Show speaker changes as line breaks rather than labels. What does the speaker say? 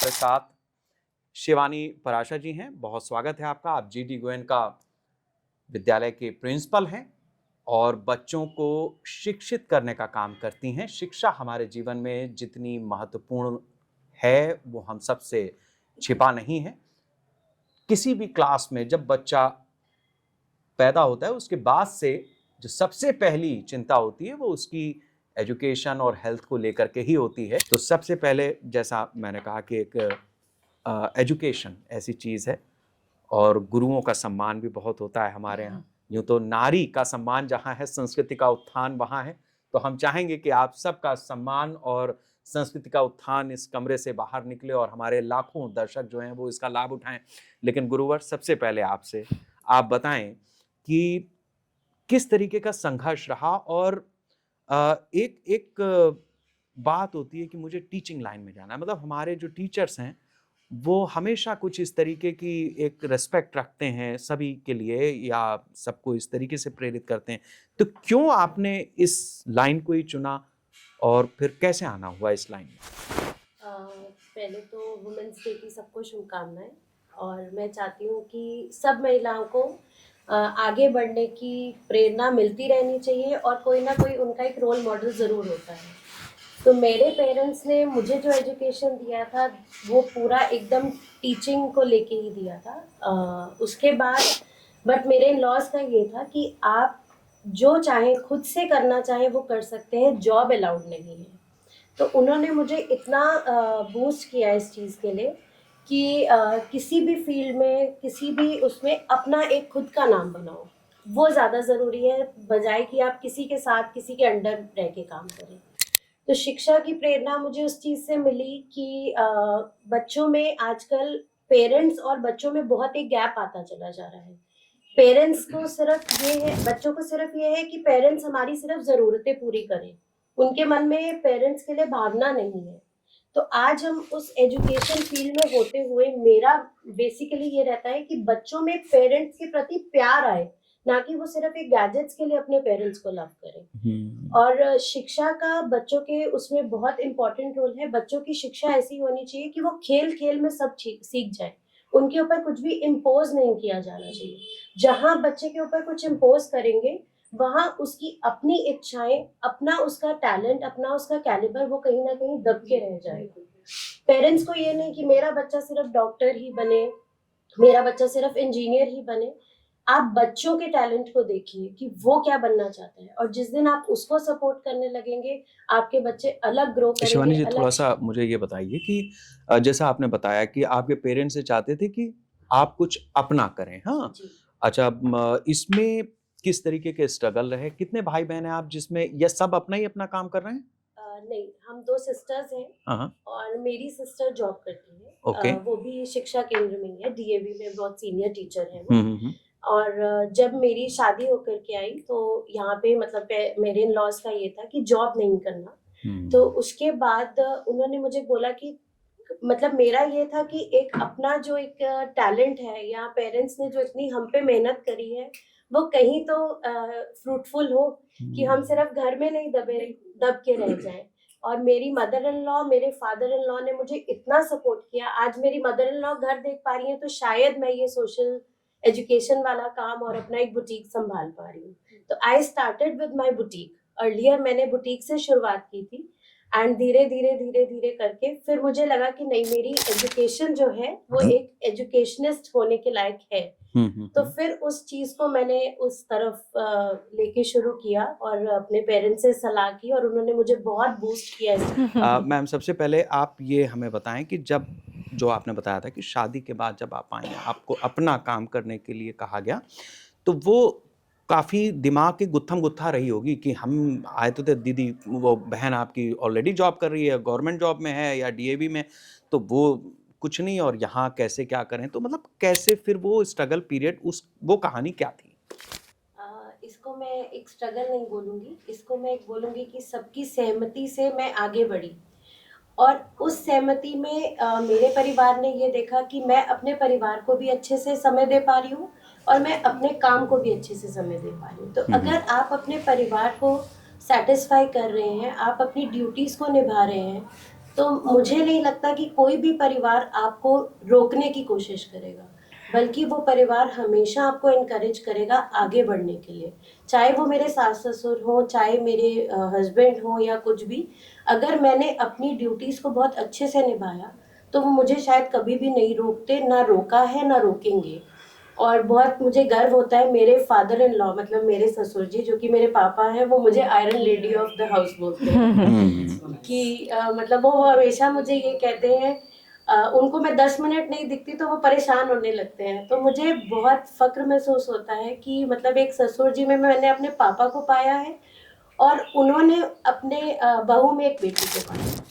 हमारे साथ शिवानी पराशर जी हैं। बहुत स्वागत है आपका। आप जीडी गोयन का विद्यालय के प्रिंसिपल हैं और बच्चों को शिक्षित करने का काम करती हैं। शिक्षा हमारे जीवन में जितनी महत्वपूर्ण है वो हम सबसे छिपा नहीं है। किसी भी क्लास में जब बच्चा पैदा होता है उसके बाद से जो सबसे पहली चिंता होती है वो उसकी एजुकेशन और हेल्थ को लेकर के ही होती है। तो सबसे पहले जैसा मैंने कहा कि एक एजुकेशन ऐसी चीज़ है और गुरुओं का सम्मान भी बहुत होता है हमारे यहाँ। यूँ तो नारी का सम्मान जहाँ है, संस्कृति का उत्थान वहाँ है। तो हम चाहेंगे कि आप सबका सम्मान और संस्कृति का उत्थान इस कमरे से बाहर निकले और हमारे लाखों दर्शक जो हैं वो इसका लाभ उठाएं। लेकिन गुरुवर, सबसे पहले आपसे आप बताएं कि किस तरीके का संघर्ष रहा और एक एक बात होती है कि मुझे टीचिंग लाइन में जाना है। मतलब हमारे जो टीचर्स हैं वो हमेशा कुछ इस तरीके की एक रिस्पेक्ट रखते हैं सभी के लिए या सबको इस तरीके से प्रेरित करते हैं। तो क्यों आपने इस लाइन को ही चुना और फिर कैसे आना हुआ इस लाइन में?
पहले तो वुमेंस डे की सबको शुभकामनाएं। और मैं चाहती हूँ कि सब महिलाओं को आगे बढ़ने की प्रेरणा मिलती रहनी चाहिए और कोई ना कोई उनका एक रोल मॉडल ज़रूर होता है। तो मेरे पेरेंट्स ने मुझे जो एजुकेशन दिया था वो पूरा एकदम टीचिंग को लेके ही दिया था। उसके बाद बट मेरे लॉस का ये था कि आप जो चाहें खुद से करना चाहें वो कर सकते हैं, जॉब अलाउड नहीं है। तो उन्होंने मुझे इतना बूस्ट किया इस चीज़ के लिए कि किसी भी फील्ड में, किसी भी उसमें अपना एक खुद का नाम बनाओ, वो ज़्यादा ज़रूरी है बजाय कि आप किसी के साथ, किसी के अंडर रह के काम करें। तो शिक्षा की प्रेरणा मुझे उस चीज़ से मिली कि बच्चों में आजकल पेरेंट्स और बच्चों में बहुत एक गैप आता चला जा रहा है। पेरेंट्स को सिर्फ ये है, बच्चों को सिर्फ ये है कि पेरेंट्स हमारी सिर्फ ज़रूरतें पूरी करें। उनके मन में पेरेंट्स के लिए भावना नहीं है। तो आज हम उस एजुकेशन फील्ड में होते हुए मेरा बेसिकली ये रहता है कि बच्चों में पेरेंट्स के प्रति प्यार आए, ना कि वो सिर्फ एक गैजेट्स के लिए अपने पेरेंट्स को लव करें। और शिक्षा का बच्चों के उसमें बहुत इंपॉर्टेंट रोल है। बच्चों की शिक्षा ऐसी होनी चाहिए कि वो खेल खेल में सब सीख जाए। उनके ऊपर कुछ भी इम्पोज नहीं किया जाना चाहिए। जहां बच्चे के ऊपर कुछ इम्पोज करेंगे वहां उसकी अपनी इच्छाएं, अपना उसका टैलेंट, अपना उसका कैलिबर वो कहीं ना कहीं दब के रह जाएगा। पेरेंट्स को ये नहीं कि मेरा बच्चा सिर्फ डॉक्टर ही बने, मेरा बच्चा सिर्फ इंजीनियर ही बने। आप बच्चों के टैलेंट को देखिए कि वो क्या बनना चाहते हैं, और जिस दिन आप उसको सपोर्ट करने लगेंगे आपके बच्चे अलग ग्रो करेंगे।
शिवानी जी,
अलग
थोड़ा-सा मुझे ये बताइए कि जैसा आपने बताया कि आपके पेरेंट्स ये चाहते थे कि आप कुछ अपना करें, हाँ?
जी।
अच्छा, इसमें किस तरीके के स्ट्रगल रहे? कितने भाई-बहन हैं आप जिसमें या सब अपना ही अपना काम कर रहे हैं?
नहीं, हम 2 सिस्टर्स हैं।
हाँ, हाँ।
और मेरी सिस्टर जॉब करती है।
ओके।
वो भी शिक्षा केंद्र में ही है, डीएवी में बहुत सीनियर टीचर है वो।
हुँ, हुँ, हुँ।
और जब मेरी शादी होकर के आई तो यहाँ पे मतलब मेरे इन लॉज का ये था कि जॉब नहीं करना। तो
हुँ।
उसके बाद उन्होंने मुझे बोला कि मतलब मेरा ये था कि एक अपना जो एक टैलेंट है या पेरेंट्स ने जो इतनी हम पे मेहनत करी है वो कहीं तो फ्रूटफुल हो, कि हम सिर्फ घर में नहीं दब के रह जाएं। और मेरी मदर इन लॉ, मेरे फादर इन लॉ ने मुझे इतना सपोर्ट किया। आज मेरी मदर इन लॉ घर देख पा रही हैं तो शायद मैं ये सोशल एजुकेशन वाला काम और अपना एक बुटीक संभाल पा रही हूँ। तो I started with my boutique. Earlier मैंने बुटीक से शुरुआत की थी एंड धीरे धीरे धीरे धीरे करके फिर मुझे लगा कि नहीं, मेरी एजुकेशन जो है वो एक एजुकेशनिस्ट होने के लायक है।
हुँ, हुँ,
तो
हुँ।
फिर उस चीज को मैंने उस तरफ लेके शुरू किया और अपने पेरेंट्स से सलाह की और उन्होंने मुझे बहुत बूस्ट किया
मैम, सबसे पहले आप ये हमें बताएँ कि जब जो आपने बताया था कि शादी के बाद जब आप आई हैं, आपको अपना काम करने के लिए कहा गया, तो वो काफ़ी दिमाग की गुत्थम-गुत्था रही होगी कि हम आए तो थे दीदी, वो बहन आपकी ऑलरेडी जॉब कर रही है, गवर्नमेंट जॉब में है या डीएवी में, तो वो कुछ नहीं और यहाँ कैसे क्या करें? तो मतलब कैसे फिर वो स्ट्रगल पीरियड वो कहानी क्या थी?
इसको मैं एक स्ट्रगल नहीं बोलूंगी, इसको मैं एक बोलूंगी कि सबकी सहमति से मैं आगे बढ़ी। और उस सहमति में मेरे परिवार ने ये देखा कि मैं अपने परिवार को भी अच्छे से समय दे पा रही हूँ और मैं अपने काम को भी अच्छे से समय दे पा रही हूँ। तो
हुँ,
अगर
हुँ।
आप अपने परिवार को सेटिस्फाई कर रहे हैं, आप अपनी ड्यूटीज़ को निभा रहे हैं, तो मुझे नहीं लगता कि कोई भी परिवार आपको रोकने की कोशिश करेगा, बल्कि वो परिवार हमेशा आपको इनकरेज करेगा आगे बढ़ने के लिए। चाहे वो मेरे सास ससुर हों, चाहे मेरे हस्बैंड हों या कुछ भी, अगर मैंने अपनी ड्यूटीज़ को बहुत अच्छे से निभाया तो वो मुझे शायद कभी भी नहीं रोकते, ना रोका है ना रोकेंगे। और बहुत मुझे गर्व होता है, मेरे फादर इन लॉ मतलब मेरे ससुर जी जो कि मेरे पापा हैं, वो मुझे iron lady of the house बोलते हैं कि मतलब वो हमेशा मुझे ये कहते हैं, उनको मैं 10 मिनट नहीं दिखती तो वो परेशान होने लगते हैं। तो मुझे बहुत फ़क्र महसूस होता है कि मतलब एक ससुर जी में मैंने अपने पापा को पाया है और उन्होंने अपने बहू में एक बेटी को पाया।